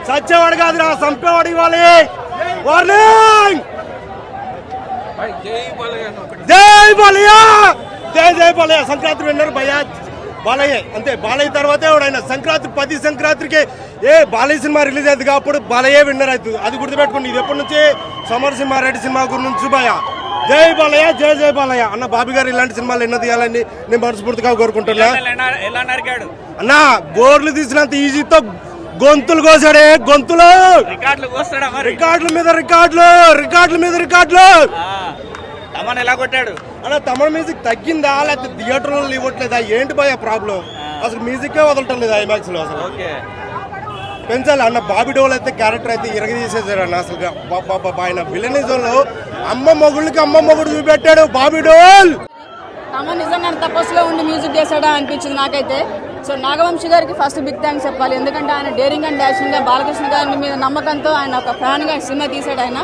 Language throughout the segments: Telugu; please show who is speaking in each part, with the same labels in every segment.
Speaker 1: సచ్చేవాడు కాదురా, సంపేవాడు ఇవ్వాలి. వార్నింగ్. జై బాలయ్య, జై జై బాలయ్య. సంక్రాంతి విన్నర్ భయ్యా బాలయ్య, అంతే. బాలయ్య తర్వాతే ఎవడైనా సంక్రాంతి 10 సంక్రాంతికి బాలయ్య సినిమా రిలీజ్ అయింది అప్పుడు బాలయ్య విన్నర్ అవుతుంది. అది గుర్తుపెట్టుకోండి. ఇది ఎప్పటి నుంచి సమరసింహారెడ్డి సినిమా గురించి భయ్యా. జై బాలయ్య, జై జై బాలయ్య. అన్న బాబీ గారు ఇలాంటి సినిమాలు ఎన్నో తీయాలని నేను మనస్ఫూర్తిగా కోరుకుంటున్నా. అన్న గోర్లు తీసినంత ఈజీతో గొంతులు కోసాడే, గొంతులు రికార్డుల మీద రికార్డులు, రికార్డుల మీద రికార్డులు.
Speaker 2: ఎలా కొట్టాడు
Speaker 1: అన్న? తమిళ మ్యూజిక్ తగ్గిందా లేకపోతే థియేటర్లో ఇవ్వట్లేదా? ఏంటి భయ ప్రాబ్లం? అసలు మ్యూజిక్ వదలటం లేదు ఐమాక్స్ లో. అసలు పెంచాలి అన్న. బాబీ డోల్ అయితే క్యారెక్టర్ అయితే ఇరగదీసేసాడు అన్న. అసలు ఆయన విలనిజం లో అమ్మ మొగుళ్ళకి అమ్మ మొగుడు చూపెట్టాడు బాబీ డోల్.
Speaker 3: నిజంగా తపస్సులో ఉండి మ్యూజిక్ చేశాడా అనిపించింది నాకైతే. సో నాగవంశీ గారికి ఫస్ట్ బిగ్ థ్యాంక్స్ చెప్పాలి. ఎందుకంటే ఆయన డేరింగ్ అండ్ డాషింగ్ గా బాలకృష్ణ గారి మీద నమ్మకంతో ఆయన ఒక ఫ్యాన్ గా సినిమా తీసాడు ఆయన.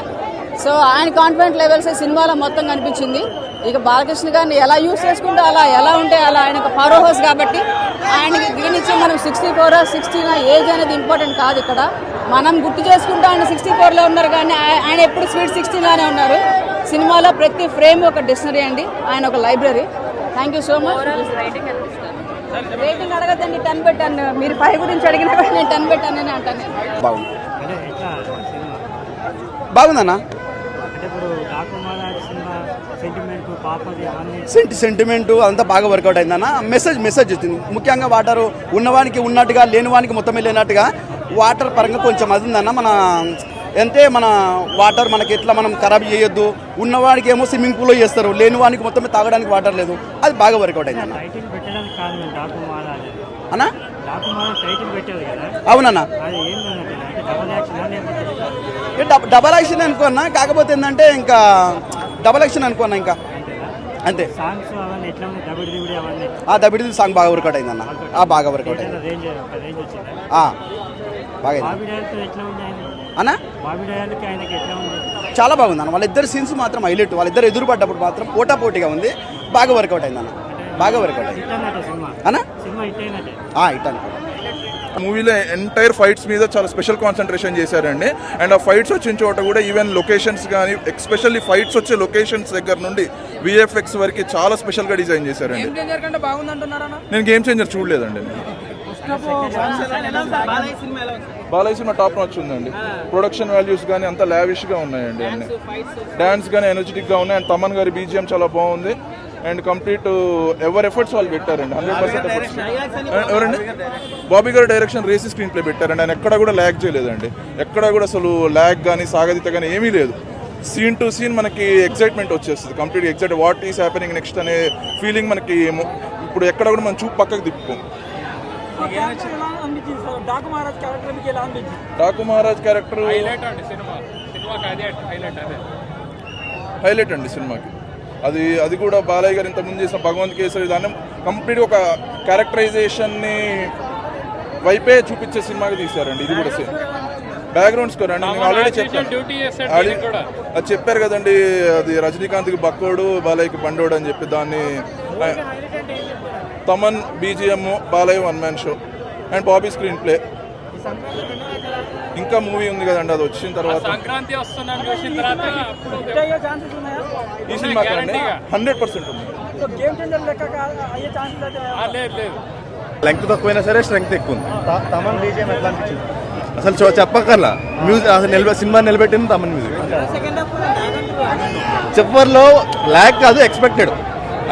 Speaker 3: సో ఆయన కాన్ఫిడెంట్ లెవెల్స్ సినిమాలో మొత్తం కనిపించింది. ఇక బాలకృష్ణ గారిని ఎలా యూస్ చేసుకుంటే అలా, ఎలా ఉంటే అలా. ఆయన ఒక పవర్ హౌస్ కాబట్టి ఆయనకి దీనిచ్చి మనం 64 60 ఏజ్ అనేది ఇంపార్టెంట్ కాదు. ఇక్కడ మనం గుర్తు చేసుకుంటే ఆయన 64లో ఉన్నారు, కానీ ఆయన ఎప్పుడు స్వీట్ 16లోనే ఉన్నారు. సినిమాలో ప్రతి ఫ్రేమ్ ఒక డిక్షనరీ అండి, ఆయన ఒక library. Thank you so much. Rating అడగద్దండి, 10 పెట్టాను. మీరు 5 గురించి అడిగినా కూడా నేను 10 పెట్టానని అంటాను.
Speaker 4: బాగుందన్నా. సెంటిమెంట్ అంతా బాగా వర్కౌట్ అయిందన్న. మెసేజ్ వచ్చింది. ముఖ్యంగా వాటర్ ఉన్నవానికి ఉన్నట్టుగా, లేనివానికి మొత్తమే లేనట్టుగా వాటర్ పరంగా కొంచెం అది ఉందన్న. మన అంటే మన వాటర్ మనకి ఎట్లా మనం ఖరాబ్ చేయొద్దు. ఉన్నవాడికి ఏమో స్విమ్మింగ్ పూల్లో చేస్తారు, లేనివానికి మొత్తమే తాగడానికి వాటర్ లేదు. అది బాగా వర్కౌట్ అయింది అన్న. అన్నా అవునన్నా, డబల్ యాక్షన్ అనుకున్నా. కాకపోతే ఏంటంటే ఇంకా డబల్ యాక్షన్ అనుకున్నా ఇంకా అంతే. ఆ దబిడి సాంగ్ బాగా వర్కౌట్ అయింది అన్న. బాగా వర్కౌట్ అయింది బాగా అన్న. చాలా బాగుంది అన్న. వాళ్ళిద్దరు సీన్స్ మాత్రం హైలైట్. వాళ్ళిద్దరు ఎదురు పడ్డప్పుడు మాత్రం పోటాపోటీగా ఉంది. బాగా వర్కౌట్ అయింది అన్న. బాగా వర్కౌట్ అయింది అన్న. హిట్ అనుకో.
Speaker 5: మూవీలో ఎంటైర్ ఫైట్స్ మీద చాలా స్పెషల్ కాన్సన్ట్రేషన్ చేశారండి. అండ్ ఆ ఫైట్స్ వచ్చిన చోట కూడా ఈవెన్ లొకేషన్స్ కానీ, ఎస్పెషల్లీ ఫైట్స్ వచ్చే లొకేషన్స్ దగ్గర నుండి విఎఫ్ఎక్స్ వరకు చాలా స్పెషల్గా డిజైన్ చేశారండి. నేను గేమ్ చేంజర్ చూడలేదండి. బాలయ్య సినిమా టాప్ నాచ్ ఉందండి. ప్రొడక్షన్ వాల్యూస్ కానీ అంతా లావిష్గా ఉన్నాయండి. అన్ని డాన్స్ కానీ ఎనర్జెటిక్గా ఉన్నాయి. అండ్ తమన్ గారి బీజిఎం చాలా బాగుంది. అండ్ కంప్లీట్ ఎవరి ఎఫర్ట్స్ వాళ్ళు పెట్టారండి. 100% ఎఫర్ట్స్. ఎవరండి? బాబీ గారు డైరెక్షన్ రేసి స్క్రీన్ ప్లే పెట్టారండి. ఆయన ఎక్కడ కూడా ల్యాగ్ చేయలేదండి. ఎక్కడ కూడా అసలు ల్యాగ్ కానీ సాగదీత కానీ ఏమీ లేదు. సీన్ టు సీన్ మనకి ఎక్సైట్మెంట్ వచ్చేస్తుంది. Complete excite what is happening next అనే ఫీలింగ్ మనకి ఇప్పుడు ఎక్కడ కూడా మనం చూపు పక్కకు తిప్పుకోం. డాకు మహారాజ్ క్యారెక్టర్ హైలైట్ అండి సినిమాకి. అది కూడా బాలయ్య గారు ఇంతకుముందు చేసిన భగవంత్ కేసరి దాన్ని కంప్లీట్ ఒక క్యారెక్టరైజేషన్ని వైపే చూపించే సినిమాకి తీశారండి. ఇది కూడా సేమ్ బ్యాక్గ్రౌండ్ స్కోర్ అండి. నేను ఆల్రెడీ చెప్పాను, అది చెప్పారు కదండి. అది రజనీకాంత్కి బక్కోడు, బాలయ్యకి బండోడు అని చెప్పి దాన్ని Thaman BGM, Balayya 1 man show and Bobby screen play. ఇంకా మూవీ ఉంది కదండి, అది వచ్చిన తర్వాత ఈ సినిమా 100% ఉంది.
Speaker 1: లెంగ్త్ తక్కువైనా సరే స్ట్రెంగ్త్ ఎక్కువ ఉంది. తమన్ బీజిఎం ఎట్లా అనిపించింది? అసలు చెప్పక్కర్లా. మ్యూజిక్ అసలు సినిమా నిలబెట్టింది తమన్ మ్యూజిక్. చివర్లో ల్యాక్ కాదు, ఎక్స్పెక్టెడ్.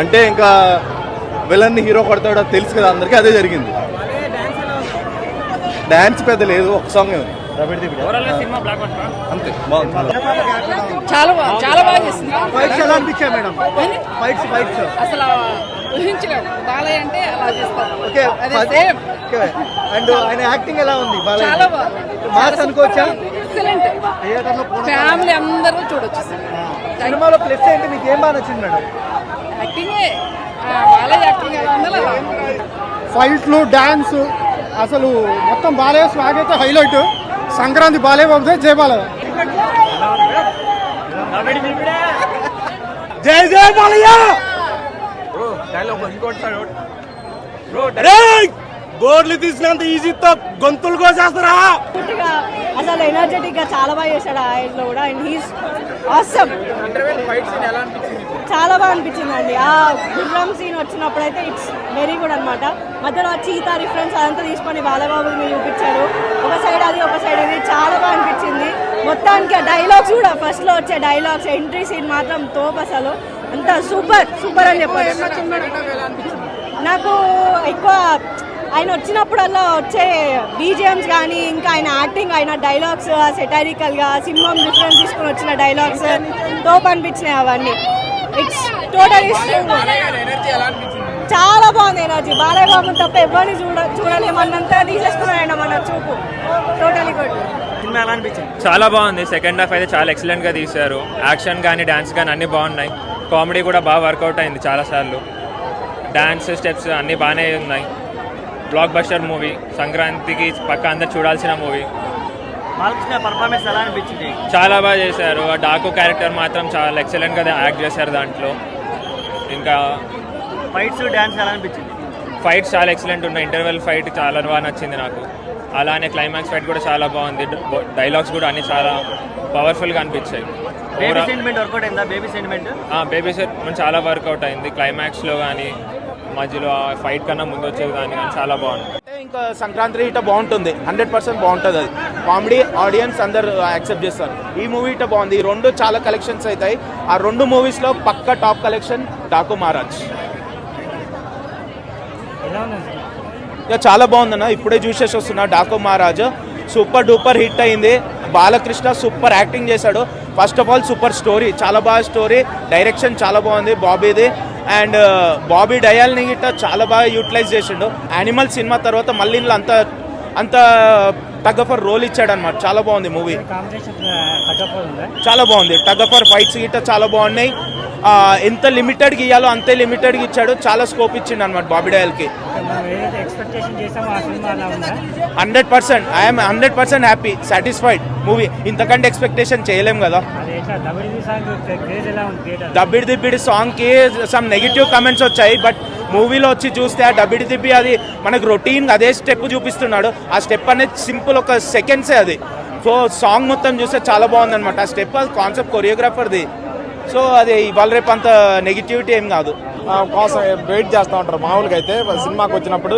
Speaker 1: అంటే ఇంకా విలన్ని హీరో కొడతాడో తెలుసు కదా అందరికీ, అదే జరిగింది. డాన్స్ పెద్ద లేదు, ఒక సాంగ్ ఉంది. అంతే బాగుంది.
Speaker 3: చాలా బాగా చేసింది.
Speaker 1: ఫైట్స్ ఎలా అనిపించాయి మేడం? ఫైట్స్
Speaker 3: అసలు ఊహించలేదు. బాలయ్య అంటే అలా చేస్తారు.
Speaker 1: అండ్ ఆయన యాక్టింగ్ ఎలా ఉంది?
Speaker 3: చాలా బాగుంది.
Speaker 1: మాస్ అనుకోవచ్చా?
Speaker 3: ఎక్సలెంట్. ఫ్యామిలీ అందరూ చూడొచ్చు.
Speaker 1: సినిమాలో ప్లస్ ఏంటి? మీకు ఏం బాగా నచ్చింది మేడం?
Speaker 3: యాక్టింగే. బాలయ్య యాక్టింగ్ ఎలా ఉందో అలా.
Speaker 6: ఫైట్లు, డాన్స్, అసలు మొత్తం బాలయ్య స్వాగ్ అయితే హైలైట్. సంక్రాంతి బాలయ్య బాబు, జై బాలయ్య.
Speaker 1: జై జై బాలయ్య. గోర్లు తీసినంత ఈజీతో గొంతులు కోసేస్తారా?
Speaker 7: చాలా బాగా చేశాడు ఆ ఏజ్ లో కూడా. And he's awesome. చాలా బాగా అనిపించింది అండి. ఆ గుర్రం సీన్ వచ్చినప్పుడు అయితే ఇట్స్ వెరీ గుడ్ అనమాట. మధ్యలో చీతా రిఫరెన్స్ అదంతా తీసుకొని బాలబాబుని చూపించారు. ఒక సైడ్ అది ఒక సైడ్ ఇది చాలా బాగా అనిపించింది. మొత్తానికి ఆ డైలాగ్స్ కూడా ఫస్ట్ లో వచ్చే డైలాగ్స్ ఎంట్రీ సీన్ మాత్రం తోపు అసలు. అంతా సూపర్ సూపర్ అని చెప్పచ్చు. నాకు ఎక్కువ ఆయన వచ్చినప్పుడల్లా వచ్చే బీజిఎమ్స్ కానీ ఇంకా ఆయన యాక్టింగ్, ఆయన డైలాగ్స్ సెటారికల్గా సింహం డిఫరెన్స్ తీసుకుని వచ్చిన డైలాగ్స్ తోపు అనిపించినాయి అవన్నీ. ఇట్స్ టోటలీ చాలా బాగుంది ఎనర్జీ. బాలయ్య బాబు తప్ప ఎవరిని చూడలేమన్నంత తీసేసుకున్నాడు మన చూపు. Totally good.
Speaker 8: చాలా బాగుంది. సెకండ్ హాఫ్ అయితే చాలా ఎక్సలెంట్గా తీశారు. యాక్షన్ కానీ డాన్స్ కానీ అన్నీ బాగున్నాయి. కామెడీ కూడా బాగా వర్కౌట్ అయింది చాలాసార్లు. డాన్స్ స్టెప్స్ అన్నీ బాగానే ఉన్నాయి. బ్లాక్ బస్టర్ మూవీ, సంక్రాంతికి పక్క అందరు చూడాల్సిన మూవీ.
Speaker 2: పర్ఫార్మెన్స్ ఎలా అనిపించింది?
Speaker 8: చాలా బాగా చేశారు. ఆ డాకు క్యారెక్టర్ మాత్రం చాలా ఎక్సలెంట్గా యాక్ట్ చేశారు దాంట్లో. ఇంకా
Speaker 2: ఫైట్స్ డాన్స్ ఎలా అనిపించింది?
Speaker 8: ఫైట్స్ చాలా ఎక్సలెంట్ ఉన్నాయి. ఇంటర్వెల్ ఫైట్ చాలా బాగా నచ్చింది నాకు. అలానే క్లైమాక్స్ ఫైట్ కూడా చాలా బాగుంది. డైలాగ్స్ కూడా అన్ని చాలా పవర్ఫుల్గా అనిపించాయి.
Speaker 2: బేబీ సెంటిమెంట్ వర్కౌట్ అయిందా? బేబీ
Speaker 8: సెంటిమెంట్ చాలా వర్కౌట్ అయింది. క్లైమాక్స్లో కానీ మధ్యలో ఫైట్ కన్నా ముందు వచ్చేది కానీ చాలా బాగుంది.
Speaker 9: ఇంకా సంక్రాంతి ఇట బాగుంటుంది, 100% బాగుంటుంది. అది కామెడీ ఆడియన్స్ అందరు యాక్సెప్ట్ చేస్తారు. ఈ మూవీ ఇట బాగుంది. ఈ రెండు చాలా కలెక్షన్స్ అవుతాయి. ఆ రెండు మూవీస్లో పక్క టాప్ కలెక్షన్ డాకు మహారాజ్. ఇక చాలా బాగుందన్న. ఇప్పుడే చూసేసి వస్తున్నా. Daaku Maharaj super duper hit అయింది. బాలకృష్ణ సూపర్ యాక్టింగ్ చేశాడు. First of all super story, చాలా బాగా స్టోరీ. డైరెక్షన్ చాలా బాగుంది బాబీది. అండ్ బాబీ డయాల్ని గిట్ట చాలా బాగా యూటిలైజ్ చేసిండు. యానిమల్ సినిమా తర్వాత మళ్ళీ ఇంట్లో అంత టగఫర్ రోల్ ఇచ్చాడు అనమాట. చాలా బాగుంది మూవీ. చాలా బాగుంది. టగఫర్ ఫైట్స్ గిట్ట చాలా బాగున్నాయి. ఎంత లిమిటెడ్గా ఇవ్వాలో అంతే లిమిటెడ్గా ఇచ్చాడు. చాలా స్కోప్ ఇచ్చిండు అనమాట బాబీ డయాల్కి. 100%. I'm 100% happy, satisfied movie. ఇంతకంటే ఎక్స్పెక్టేషన్ చేయలేం కదా. దబ్బిడి సాంగ్కి సమ్ నెగిటివ్ కమెంట్స్ వచ్చాయి. బట్ మూవీలో వచ్చి చూస్తే ఆ దబ్బిడి అది మనకు రొటీన్ అదే స్టెప్ చూపిస్తున్నాడు. ఆ స్టెప్ అనేది సింపుల్ ఒక సెకండ్సే అది. సో సాంగ్ మొత్తం చూస్తే చాలా బాగుంది అనమాట. ఆ స్టెప్ అది కాన్సెప్ట్ కొరియోగ్రాఫర్ది. సో అది ఇవాళ రేపు అంత నెగిటివిటీ ఏం కాదు.
Speaker 10: కోసం వెయిట్ చేస్తూ ఉంటారు. మామూలుగా అయితే సినిమాకి వచ్చినప్పుడు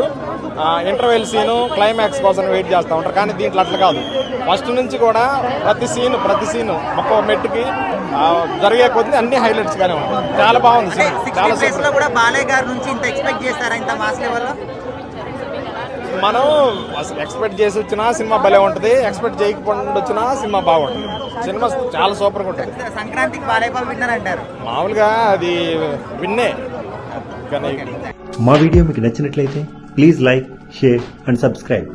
Speaker 10: ఇంటర్వెల్ సీను క్లైమాక్స్ కోసం వెయిట్ చేస్తూ ఉంటారు. కానీ దీంట్లో అట్లా కాదు. ఫస్ట్ నుంచి కూడా ప్రతి సీను ఒక్కో మెట్టుకి జరిగే కొద్ది అన్ని హైలైట్స్ గానే ఉంటాయి. చాలా బాగుంది. చాలా సూపర్.
Speaker 2: కూడా బాలయ్య గారి నుంచి ఇంత ఎక్స్పెక్ట్ చేస్తారా? ఇంత మాస్ లెవెల్లో
Speaker 10: మనం ఎక్స్పెక్ట్ చేసి వచ్చినా సినిమా భలే ఉంటుంది. ఎక్స్పెక్ట్ చేయకుండా వచ్చినా సినిమా బాగుంటుంది. సినిమా చాలా సూపర్గా ఉంటుంది.
Speaker 2: సంక్రాంతికి బాలయ్య బాబు విన్నర్ అంటారు.
Speaker 10: మామూలుగా అది విన్నే. కానీ
Speaker 11: మా వీడియో మీకు నచ్చినట్లయితే please like, share and subscribe.